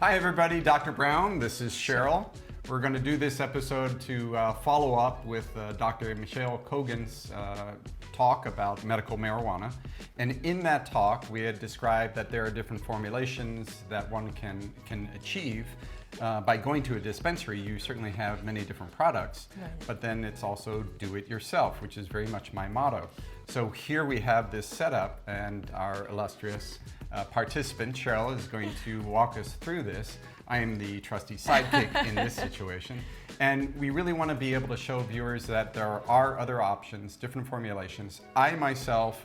Hi everybody, Dr. Brown. This is Cheryl. We're going to do this episode to follow up with Dr. Michelle Kogan's talk about medical marijuana. And in that talk, we had described that there are different formulations that one can achieve. By going to a dispensary, you certainly have many different products, right. But then it's also do it yourself, which is very much my motto. So here we have this setup, and our illustrious participant, Cheryl, is going to walk us through this. I am the trusty sidekick in this situation. And we really want to be able to show viewers that there are other options, different formulations. I myself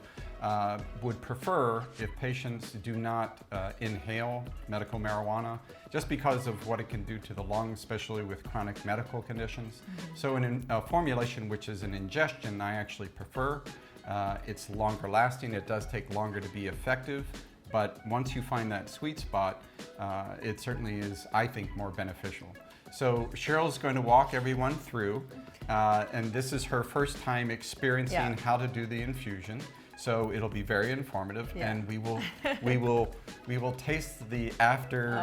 would prefer if patients do not inhale medical marijuana, just because of what it can do to the lungs, especially with chronic medical conditions. Mm-hmm. So in a formulation which is an ingestion, I actually prefer. It's longer lasting, it does take longer to be effective, but once you find that sweet spot, it certainly is, I think, more beneficial. So Cheryl's going to walk everyone through, and this is her first time experiencing how to do the infusion. So it'll be very informative, and we will taste the after.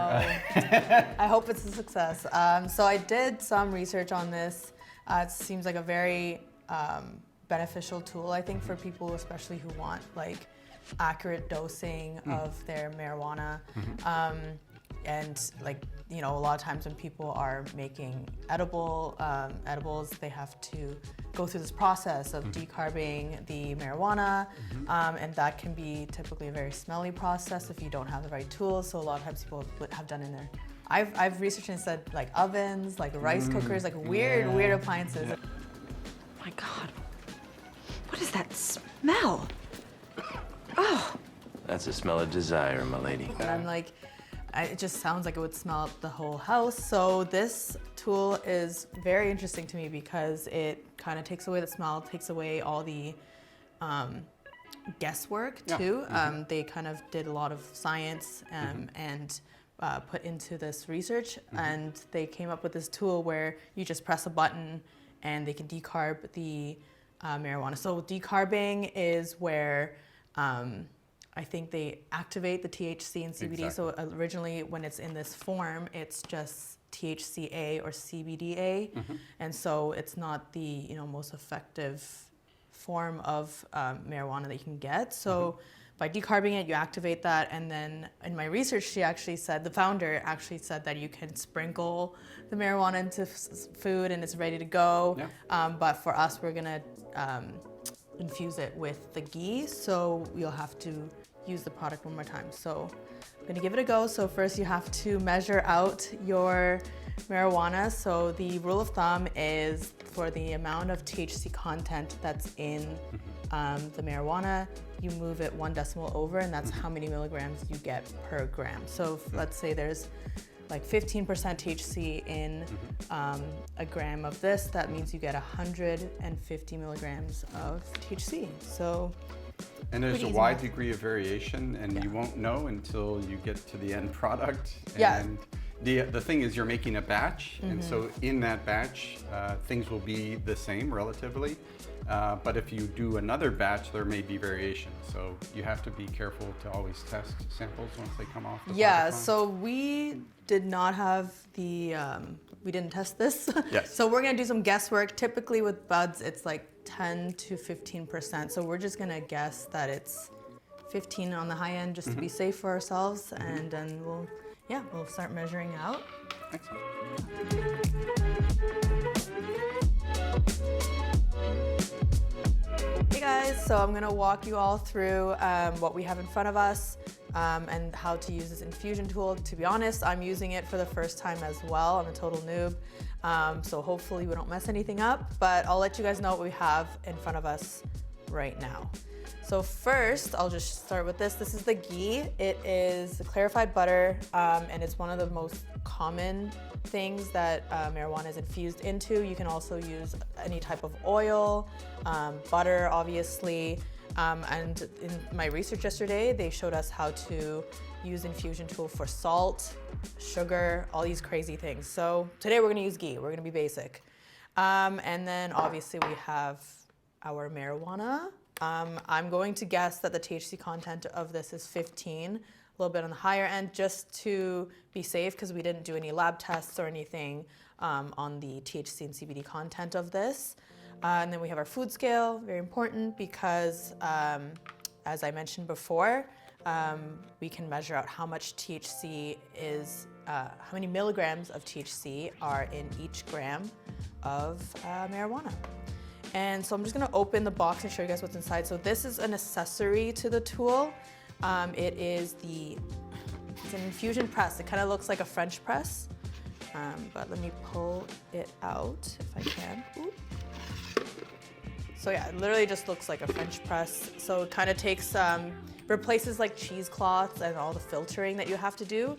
I hope it's a success. So I did some research on this. It seems like a very beneficial tool, I think, for people, especially who want like accurate dosing of their marijuana. Mm-hmm. And like, you know, a lot of times when people are making edibles, they have to go through this process of decarbing the marijuana, and that can be typically a very smelly process if you don't have the right tools. So a lot of times people have done in there. I've researched and said like ovens, like rice cookers, like weird appliances. Yeah. My God, what is that smell? Oh. That's a smell of desire, my lady. And I'm like, it just sounds like it would smell up the whole house. So this tool is very interesting to me because it kind of takes away the smell, takes away all the guesswork too. They kind of did a lot of science and put into this research, and they came up with this tool where you just press a button and they can decarb the marijuana. So decarbing is where I think they activate the THC and CBD. Exactly. So originally, when it's in this form, it's just THCA or CBDA, and so it's not the most effective form of marijuana that you can get. So by decarbing it, you activate that, and then in my research, the founder actually said that you can sprinkle the marijuana into food and it's ready to go. Yeah. But for us, we're gonna infuse it with the ghee, so you'll have to use the product one more time. So I'm gonna give it a go. So first you have to measure out your marijuana. So the rule of thumb is for the amount of THC content that's in the marijuana, you move it 1 decimal over, and that's how many milligrams you get per gram. So let's say there's like 15% THC in a gram of this, that means you get 150 milligrams of THC. So, and there's a wide degree of variation, and you won't know until you get to the end product. And the thing is, you're making a batch, and so in that batch, things will be the same relatively. But if you do another batch, there may be variation. So you have to be careful to always test samples once they come off the product line. So we did not have the, we didn't test this. Yes. So we're gonna do some guesswork. Typically with buds, it's like 10 to 15%. So we're just gonna guess that it's 15 on the high end just to be safe for ourselves. And then we'll start measuring out. Excellent. Hey guys, so I'm gonna walk you all through what we have in front of us and how to use this infusion tool. To be honest, I'm using it for the first time as well. I'm a total noob, so hopefully we don't mess anything up, but I'll let you guys know what we have in front of us right now. So first, I'll just start with this. This is the ghee. It is clarified butter, and it's one of the most common things that marijuana is infused into. You can also use any type of oil, butter, obviously. And in my research yesterday, they showed us how to use infusion tool for salt, sugar, all these crazy things. So today we're gonna use ghee. We're gonna be basic. And then obviously we have our marijuana. I'm going to guess that the THC content of this is 15. little bit on the higher end just to be safe because we didn't do any lab tests or anything on the THC and CBD content of this. And then we have our food scale, very important because as I mentioned before, we can measure out how much THC is, how many milligrams of THC are in each gram of marijuana. And so I'm just gonna open the box and show you guys what's inside. So this is an accessory to the tool. It's an infusion press. It kind of looks like a French press, but let me pull it out if I can. Ooh. So yeah, it literally just looks like a French press. So it kind of takes, replaces like cheesecloths and all the filtering that you have to do.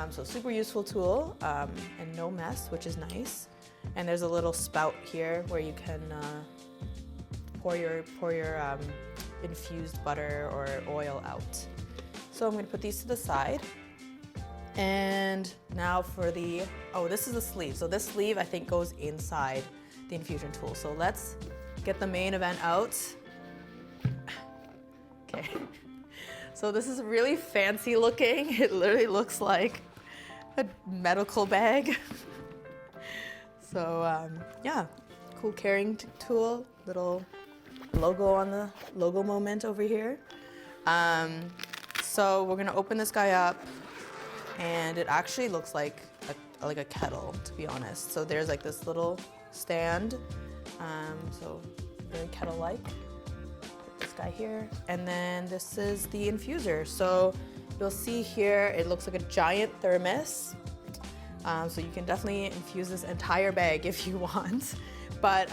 So super useful tool and no mess, which is nice. And there's a little spout here where you can pour your infused butter or oil out. So I'm gonna put these to the side. And now for this is the sleeve. So this sleeve I think goes inside the infusion tool. So let's get the main event out. Okay. So this is really fancy looking. It literally looks like a medical bag. So yeah, cool carrying tool, little logo on the logo moment over here. So we're gonna open this guy up and it actually looks like a kettle, to be honest. So there's like this little stand, so very kettle-like. Put this guy here. And then this is the infuser. So you'll see here, it looks like a giant thermos. So you can definitely infuse this entire bag if you want. But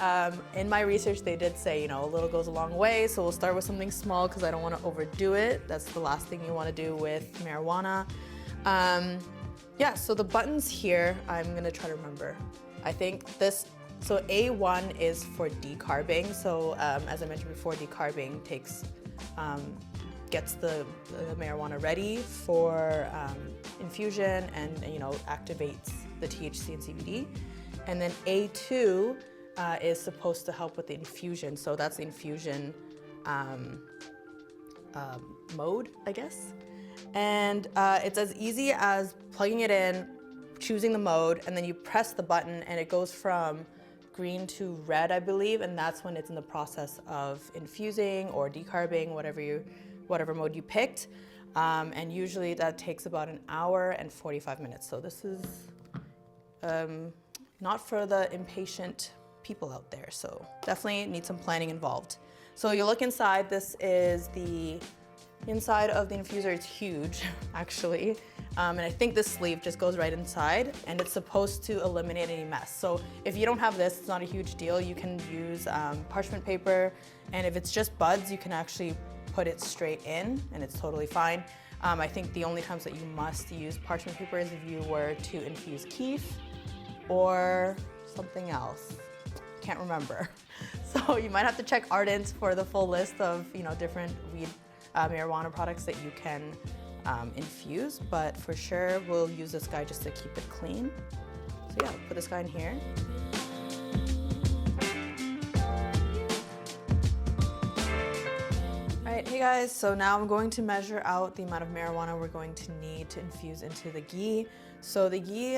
in my research, they did say, a little goes a long way. So we'll start with something small because I don't want to overdo it. That's the last thing you want to do with marijuana. Yeah, so the buttons here, I'm going to try to remember. I think so A1 is for decarbing. So as I mentioned before, decarbing gets the marijuana ready for infusion and activates the THC and CBD. And then A2 is supposed to help with the infusion. So that's the infusion mode, I guess. And it's as easy as plugging it in, choosing the mode, and then you press the button and it goes from green to red, I believe, and that's when it's in the process of infusing or decarbing, whatever mode you picked. And usually that takes about an hour and 45 minutes. So this is not for the impatient people out there. So definitely need some planning involved. So you look inside, this is the inside of the infuser. It's huge, actually. And I think this sleeve just goes right inside and it's supposed to eliminate any mess. So if you don't have this, it's not a huge deal. You can use parchment paper. And if it's just buds, you can actually put it straight in and it's totally fine. I think the only times that you must use parchment paper is if you were to infuse keef or something else. Can't remember. So you might have to check Ardent for the full list of different weed marijuana products that you can infuse, but for sure we'll use this guy just to keep it clean. So yeah, put this guy in here. Alright, hey guys, so now I'm going to measure out the amount of marijuana we're going to need to infuse into the ghee. So the ghee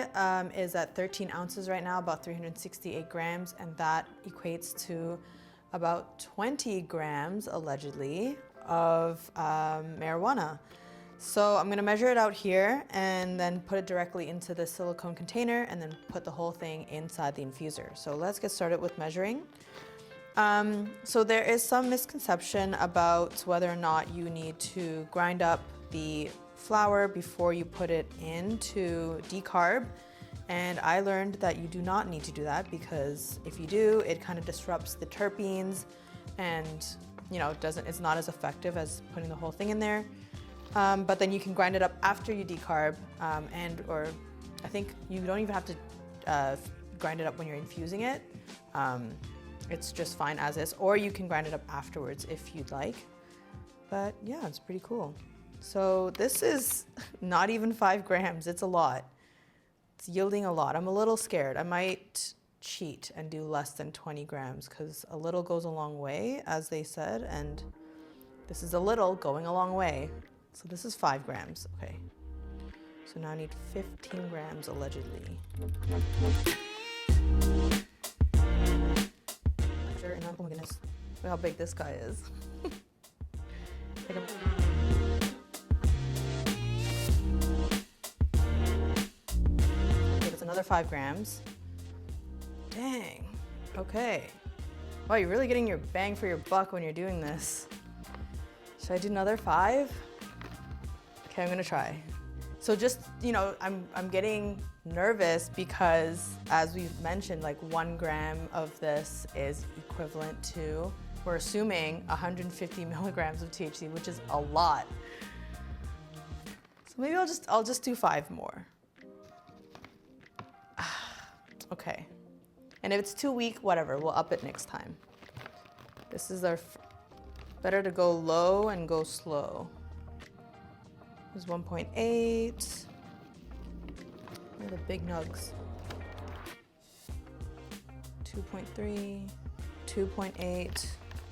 is at 13 ounces right now, about 368 grams, and that equates to about 20 grams, allegedly, of marijuana. So I'm gonna measure it out here and then put it directly into the silicone container and then put the whole thing inside the infuser. So let's get started with measuring. So there is some misconception about whether or not you need to grind up the flour before you put it into decarb. And I learned that you do not need to do that because if you do, it kind of disrupts the terpenes and it's not as effective as putting the whole thing in there. But then you can grind it up after you decarb or I think you don't even have to grind it up when you're infusing it. It's just fine as is, or you can grind it up afterwards if you'd like. But yeah, it's pretty cool. So this is not even 5 grams, it's a lot. It's yielding a lot. I'm a little scared. I might cheat and do less than 20 grams because a little goes a long way, as they said, and this is a little going a long way. So this is 5 grams, okay. So now I need 15 grams allegedly. Sure, oh my goodness, look how big this guy is. Okay, that's another 5 grams. Dang, okay. Wow, you're really getting your bang for your buck when you're doing this. Should I do another 5? Okay, I'm gonna try. So just, you know, I'm getting nervous because, as we've mentioned, like 1 gram of this is equivalent to, we're assuming 150 milligrams of THC, which is a lot. So maybe I'll just do 5 more. Okay. And if it's too weak, whatever, we'll up it next time. This is our, better to go low and go slow. This is 1.8. Where are the big nugs? 2.3, 2.8,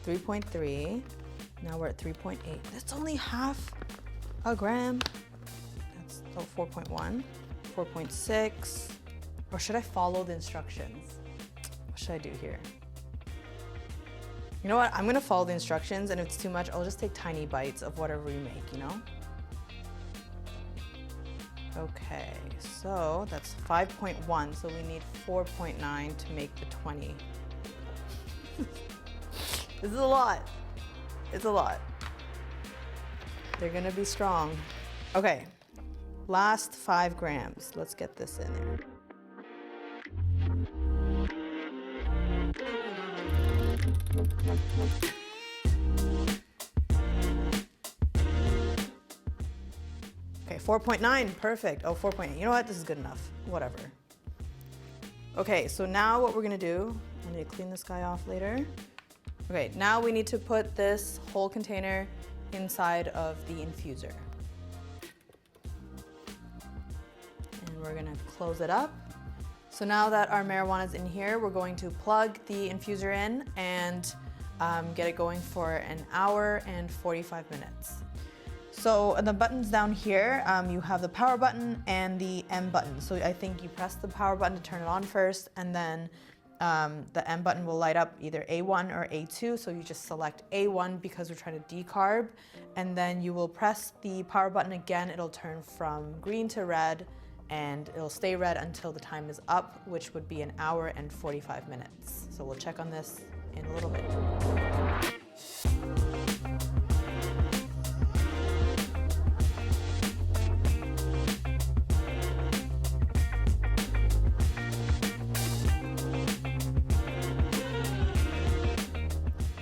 3.3. Now we're at 3.8. That's only half a gram. That's 4.1, 4.6. Or should I follow the instructions? What should I do here? You know what? I'm gonna follow the instructions, and if it's too much, I'll just take tiny bites of whatever we make, you know? Okay, so that's 5.1, so we need 4.9 to make the 20. This is a lot. It's a lot. They're gonna be strong. Okay, last 5 grams. Let's get this in there. Okay, 4.9, perfect. Oh, 4.8, you know what, this is good enough, whatever. Okay, so now what we're gonna do, I need to clean this guy off later. Okay, now we need to put this whole container inside of the infuser. And we're gonna close it up. So now that our marijuana is in here, we're going to plug the infuser in and get it going for an hour and 45 minutes. So the buttons down here, you have the power button and the M button. So I think you press the power button to turn it on first, and then the M button will light up either A1 or A2. So you just select A1 because we're trying to decarb, and then you will press the power button again. It'll turn from green to red, and it'll stay red until the time is up, which would be an hour and 45 minutes. So we'll check on this in a little bit.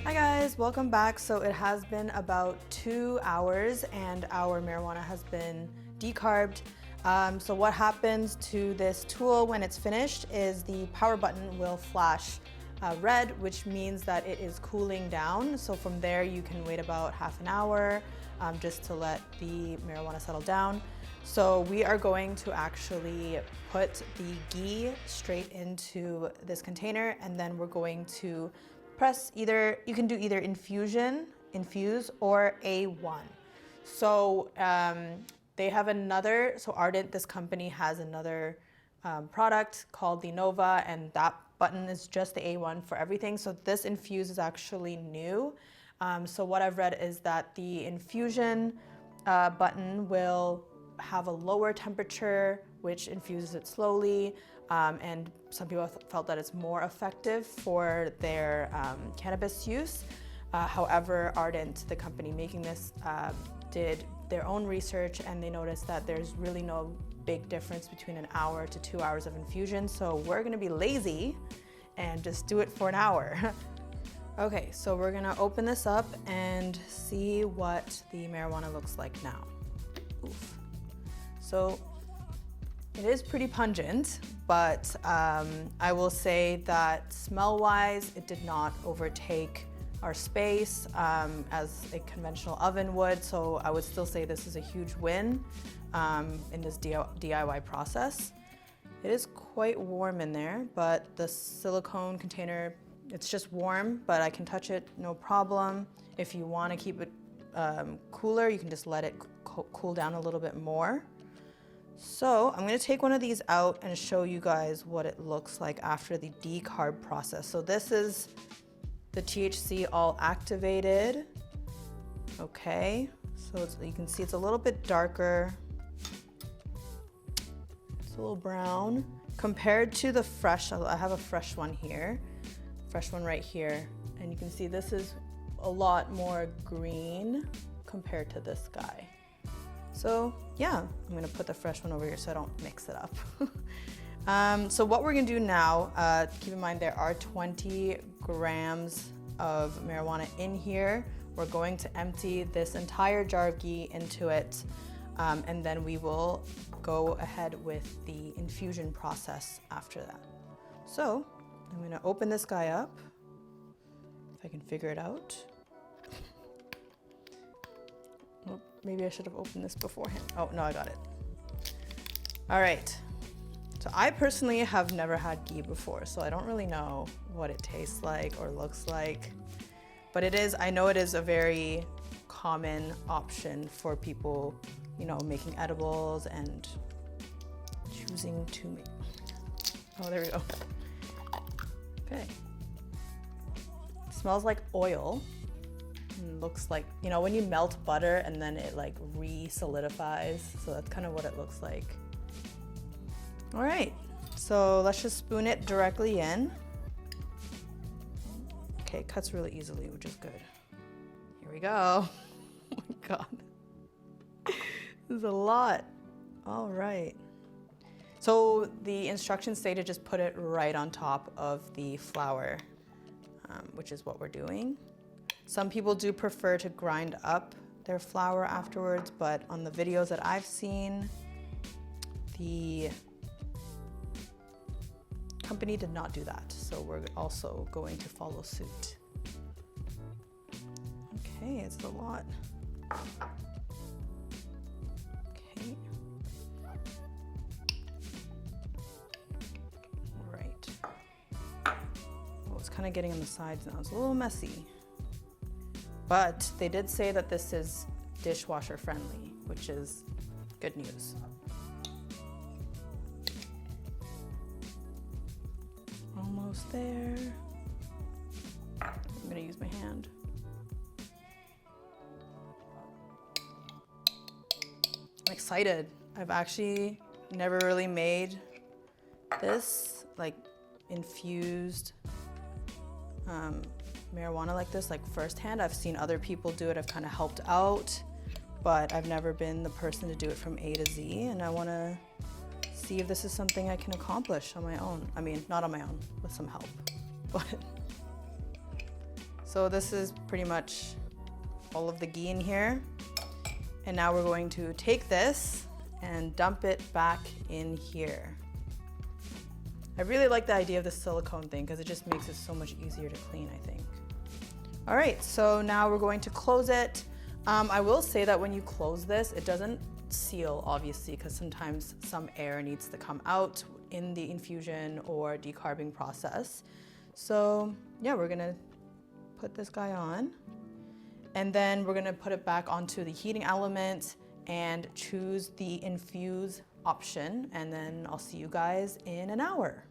Hi guys, welcome back. So it has been about 2 hours and our marijuana has been decarbed. So what happens to this tool when it's finished is the power button will flash red, which means that it is cooling down. So from there you can wait about half an hour just to let the marijuana settle down. So we are going to actually put the ghee straight into this container, and then we're going to press either, you can do either infuse, or A1. So they have another, so Ardent, this company has another product called the Nova, and that button is just the A1 for everything. So this infuse is actually new. So what I've read is that the infusion button will have a lower temperature, which infuses it slowly. And some people felt that it's more effective for their cannabis use. However, Ardent, the company making this, did their own research, and they noticed that there's really no big difference between an hour to 2 hours of infusion. So we're gonna be lazy and just do it for an hour. Okay, so we're gonna open this up and see what the marijuana looks like now. Oof. So it is pretty pungent, but I will say that smell-wise, it did not overtake our space as a conventional oven would. So I would still say this is a huge win in this DIY process. It is quite warm in there, but the silicone container, it's just warm, but I can touch it, no problem. If you want to keep it cooler, you can just let it cool down a little bit more. So I'm gonna take one of these out and show you guys what it looks like after the decarb process. So this is the THC all activated. Okay, so you can see it's a little bit darker. It's a little brown. Compared to the fresh, I have a fresh one here, fresh one right here. And you can see this is a lot more green compared to this guy. So yeah, I'm gonna put the fresh one over here so I don't mix it up. So what we're gonna do now, keep in mind there are 20 grams of marijuana in here. We're going to empty this entire jar of ghee into it, and then we will go ahead with the infusion process after that. So I'm gonna open this guy up, if I can figure it out. Oh, maybe I should have opened this beforehand. Oh, no, I got it. All right. So I personally have never had ghee before, so I don't really know what it tastes like or looks like. But I know it is a very common option for people, you know, making edibles and choosing to make. Oh, there we go. Okay. It smells like oil. And looks like, you know, when you melt butter and then it like re-solidifies. So that's kind of what it looks like. All right, so let's just spoon it directly in. Okay, it cuts really easily, which is good. Here we go. Oh my God. This is a lot. All right. So the instructions say to just put it right on top of the flour, which is what we're doing. Some people do prefer to grind up their flour afterwards, but on the videos that I've seen, the company did not do that. So we're also going to follow suit. Okay, it's a lot. Okay. All right. Well, it's kind of getting on the sides now. It's a little messy. But they did say that this is dishwasher friendly, which is good news. Almost there. I'm gonna use my hand. I'm excited. I've actually never really made this, like infused marijuana like this, like firsthand. I've seen other people do it. I've kind of helped out, but I've never been the person to do it from A to Z, and I want to see if this is something I can accomplish on my own. I mean, not on my own, with some help. But so this is pretty much all of the ghee in here. And now we're going to take this and dump it back in here. I really like the idea of the silicone thing because it just makes it so much easier to clean, I think. All right, so now we're going to close it. I will say that when you close this, it doesn't seal, obviously, because sometimes some air needs to come out in the infusion or decarbing process. So yeah, we're gonna put this guy on, and then we're gonna put it back onto the heating element and choose the infuse option, and then I'll see you guys in an hour.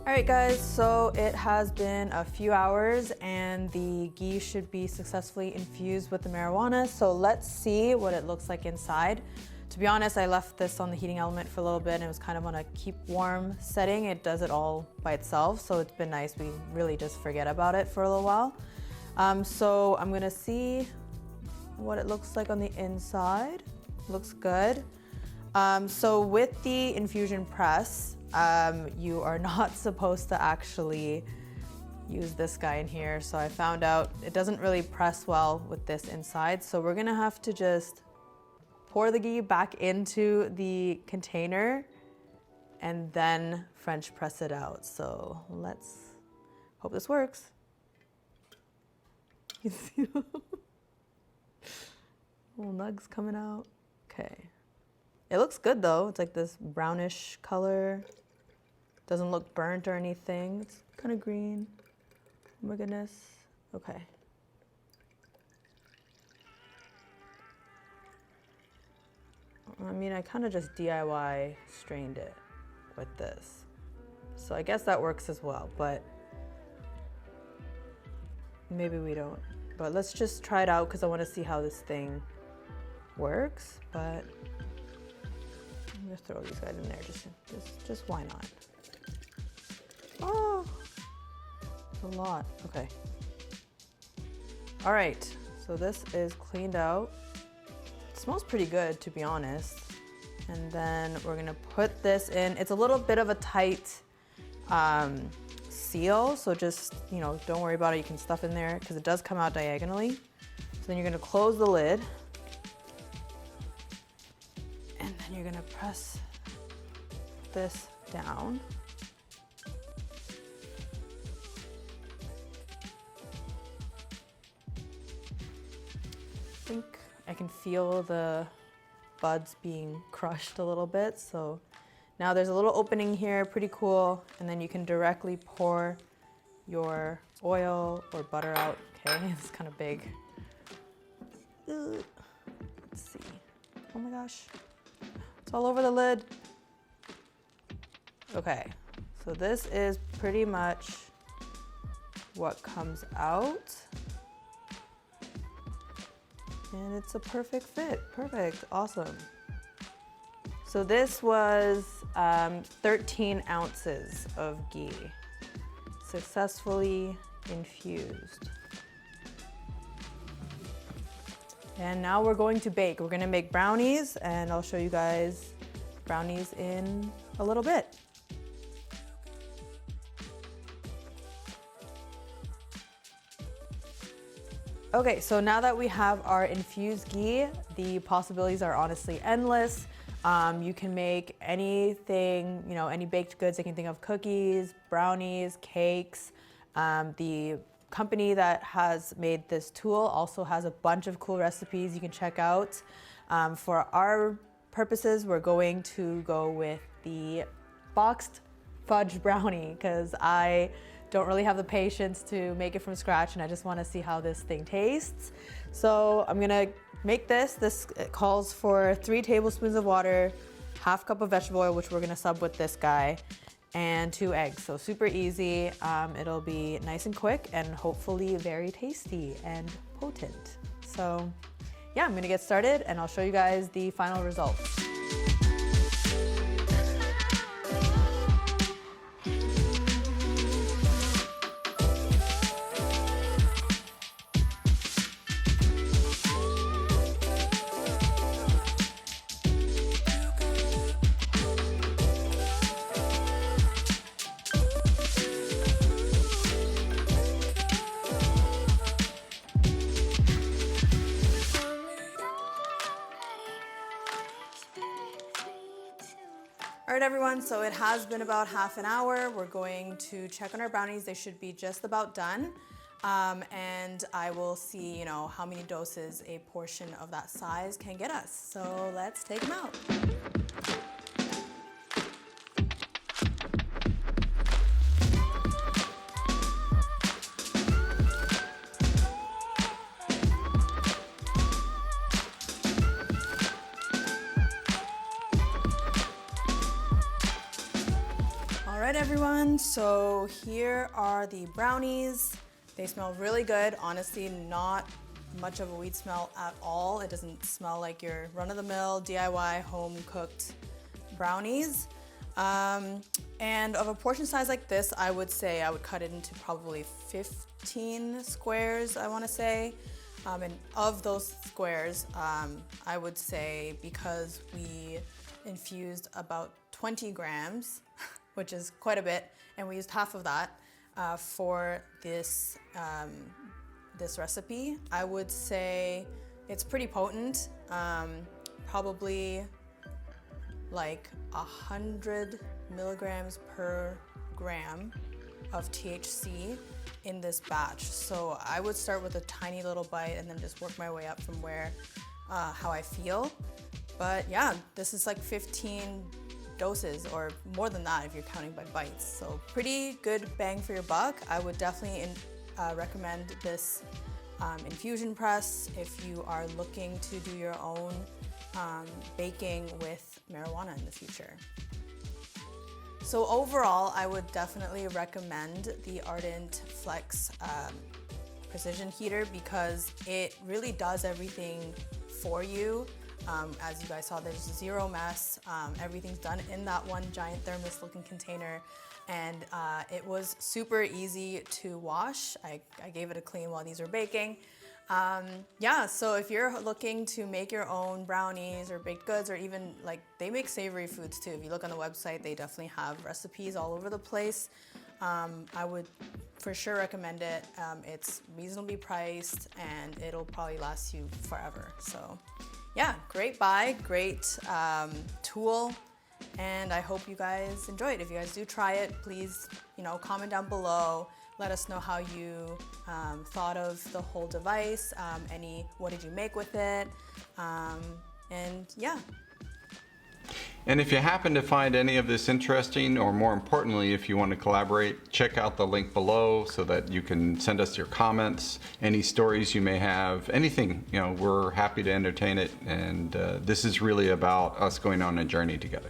All right guys, so it has been a few hours and the ghee should be successfully infused with the marijuana. So let's see what it looks like inside. To be honest, I left this on the heating element for a little bit and it was kind of on a keep warm setting. It does it all by itself, so it's been nice. We really just forget about it for a little while. So I'm gonna see what it looks like on the inside. Looks good. So with the infusion press, you are not supposed to actually use this guy in here. So I found out it doesn't really press well with this inside. So we're gonna have to just pour the ghee back into the container and then French press it out. So let's hope this works. You see little nugs coming out. Okay. It looks good though. It's like this brownish color. Doesn't look burnt or anything. It's kind of green. Oh my goodness. Okay. I mean, I kind of just DIY strained it with this. So I guess that works as well, but maybe we don't. But let's just try it out because I want to see how this thing works. But I'm gonna throw these guys in there, just why not? Oh, it's a lot. Okay. All right, so this is cleaned out. It smells pretty good, to be honest. And then we're gonna put this in. It's a little bit of a tight seal, so just, you know, don't worry about it. You can stuff in there because it does come out diagonally. So then you're gonna close the lid. And then you're gonna press this down. I think I can feel the buds being crushed a little bit. So now there's a little opening here, pretty cool. And then you can directly pour your oil or butter out. Okay, it's kind of big. Let's see. Oh my gosh, it's all over the lid. Okay, so this is pretty much what comes out. And it's a perfect fit. Perfect. Awesome. So this was 13 ounces of ghee successfully infused. And now we're going to bake. We're going to make brownies, and I'll show you guys brownies in a little bit. Okay, so now that we have our infused ghee, the possibilities are honestly endless. You can make anything, you know, any baked goods. I can think of cookies, brownies, cakes. The company that has made this tool also has a bunch of cool recipes you can check out. For our purposes, we're going to go with the boxed fudge brownie because I don't really have the patience to make it from scratch, and I just want to see how this thing tastes. So I'm gonna make this. This calls for 3 tablespoons of water, half cup of vegetable oil, which we're gonna sub with this guy, and 2 eggs. So super easy. It'll be nice and quick and hopefully very tasty and potent. So yeah, I'm gonna get started and I'll show you guys the final results. All right, everyone, so it has been about half an hour. We're going to check on our brownies. They should be just about done. And I will see, you know, how many doses a portion of that size can get us. So let's take them out. All right, everyone, so here are the brownies. They smell really good. Honestly, not much of a weed smell at all. It doesn't smell like your run-of-the-mill DIY home-cooked brownies. And of a portion size like this, I would say I would cut it into probably 15 squares, I want to say. And of those squares, I would say because we infused about 20 grams, which is quite a bit, and we used half of that for this, this recipe. I would say it's pretty potent, probably like 100 milligrams per gram of THC in this batch. So I would start with a tiny little bite and then just work my way up from where, how I feel. But yeah, this is like 15 doses or more than that if you're counting by bites. So pretty good bang for your buck. I would definitely recommend this infusion press if you are looking to do your own baking with marijuana in the future. So overall, I would definitely recommend the Ardent FX precision heater because it really does everything for you. As you guys saw, there's zero mess. Everything's done in that one giant thermos looking container. And it was super easy to wash. I gave it a clean while these were baking. Yeah, so if you're looking to make your own brownies or baked goods, or even like they make savory foods too. If you look on the website, they definitely have recipes all over the place. I would for sure recommend it. It's reasonably priced and it'll probably last you forever. So yeah, great buy, great tool. And I hope you guys enjoy it. If you guys do try it, please, comment down below. Let us know how you thought of the whole device. What did you make with it? And yeah. And if you happen to find any of this interesting, or more importantly, if you want to collaborate, check out the link below so that you can send us your comments, any stories you may have, anything, we're happy to entertain it. And this is really about us going on a journey together.